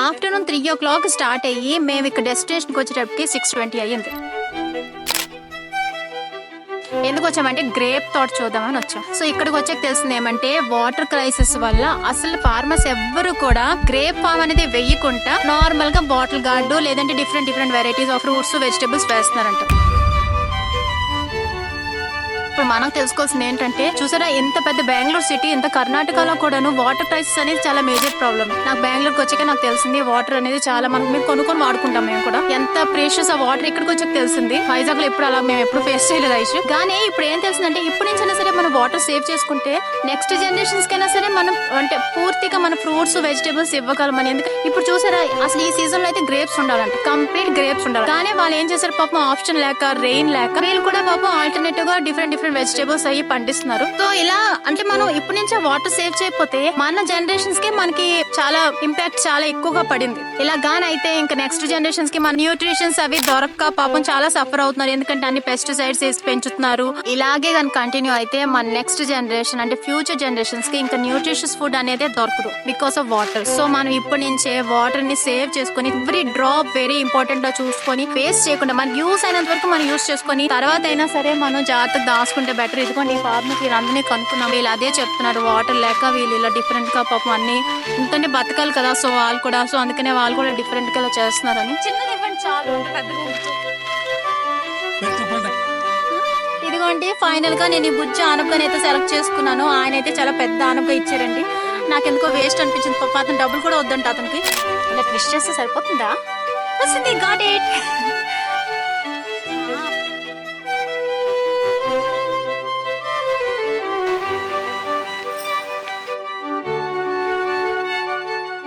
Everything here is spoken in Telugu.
ఆఫ్టర్నూన్ 3 o'clock స్టార్ట్ అయ్యి మేము ఇక్కడ డెస్టినేషన్కి వచ్చేటప్పటికి 6:20 అయ్యింది. ఎందుకు వచ్చామంటే గ్రేప్ తోట చూద్దామని వచ్చాం. సో ఇక్కడికి వచ్చాక తెలిసింది ఏమంటే వాటర్ క్రైసిస్ వల్ల అసలు ఫార్మర్స్ ఎవ్వరు కూడా గ్రేప్ ఫామ్ అనేది వెయ్యకుండా నార్మల్ గా బాటిల్ గార్డు లేదంటే different varieties of fruits vegetables వేస్తున్నారంట. ఇప్పుడు మనకు తెలుసుకోవాల్సింది ఏంటంటే చూసారా, ఎంత పెద్ద బెంగళూరు సిటీ, ఎంత కర్ణాటకలో కూడాను వాటర్ క్రైసిస్ అనేది చాలా మేజర్ ప్రాబ్లమ్. నాకు బెంగళూరుకి వచ్చాక నాకు తెలిసింది వాటర్ అనేది చాలా మనం మేము కొనుక్కొని వాడుకుంటాం. మేము కూడా ఎంత ప్రీషియస్ ఆ వాటర్ ఇక్కడికి వచ్చాక తెలిసింది. వైజాగ్ లో ఇప్పుడు అలా మేము ఎప్పుడు ఫేస్ చేయలేదు ఇష్యూ. కానీ ఇప్పుడు ఏం తెలిసిందంటే ఇప్పటి నుంచైనా సరే మనం వాటర్ సేవ్ చేసుకుంటే నెక్స్ట్ జనరేషన్స్ కైనా సరే మనం అంటే పూర్తిగా మన ఫ్రూట్స్ వెజిటబుల్స్ ఇవ్వగలమని. ఎందుకంటే ఇప్పుడు చూసారా, అసలు ఈ సీజన్ లో అయితే గ్రేప్స్ ఉండాలంట, కంప్లీట్ గ్రేప్స్ ఉండాలి. కానీ వాళ్ళు ఏం చేశారు పాపం, ఆప్షన్ లేక రెయిన్ లేక వీళ్ళు కూడా పాపం ఆల్టర్నేటివ్ గా డిఫరెంట్ వెజిటబుల్స్ అయ్యి పండిస్తున్నారు. సో ఇలా అంటే మనం ఇప్పటి నుంచే వాటర్ సేవ్ చేయకపోతే మన జనరేషన్స్ కి మనకి చాలా ఇంపాక్ట్ చాలా ఎక్కువగా పడింది. ఇలా గాని అయితే ఇంకా నెక్స్ట్ జనరేషన్స్ కి మన న్యూట్రిషన్స్ అవి దొరక్క పాపం చాలా సఫర్ అవుతున్నారు. ఎందుకంటే అన్ని పెస్టిసైడ్స్ వేసి పెంచుతున్నారు. ఇలాగే కానీ కంటిన్యూ అయితే మన నెక్స్ట్ జనరేషన్ అంటే ఫ్యూచర్ జనరేషన్స్ కి ఇంకా న్యూట్రిషియస్ ఫుడ్ అనేది దొరకదు బికాస్ ఆఫ్ వాటర్. సో మనం ఇప్పటి నుంచే వాటర్ ని సేవ్ చేసుకుని ఎవ్రీ డ్రాప్ వెరీ ఇంపార్టెంట్ గా చూసుకొని వేస్ట్ చేయకుండా మనకి యూస్ అయినంత వరకు మనం యూస్ చేసుకొని తర్వాత అయినా సరే మనం జాగ్రత్తగా దాచుకుంటే బెటర్. ఇదిగోండి ఈ ఫార్మర్ వీళ్ళందరినీ కనుక్కున్నాం. వీళ్ళు అదే చెప్తున్నారు, వాటర్ లేక వీళ్ళు ఇలా డిఫరెంట్ గా పాపం అన్ని ఇంతనే బతకాలి కదా, సో వాళ్ళు కూడా సో అందుకనే వాళ్ళు కూడా డిఫరెంట్ గా ఇలా చేస్తున్నారని. చిన్నది ఇవ్వండి చాలు, ఇదిగోండి ఫైనల్ గా నేను ఈ బుజ్జి ఆనపకాయని అయితే సెలెక్ట్ చేసుకున్నాను. ఆయన అయితే చాలా పెద్ద ఆనపకాయ ఇచ్చారండి. నాకు ఎందుకో వేస్ట్ అనిపించింది. పాప అతను డబ్బులు కూడా వద్దంట అతనికి. ఇలా ట్విస్ట్ చేస్తే సరిపోతుందా? వచ్చింది, గాట్ ఇట్.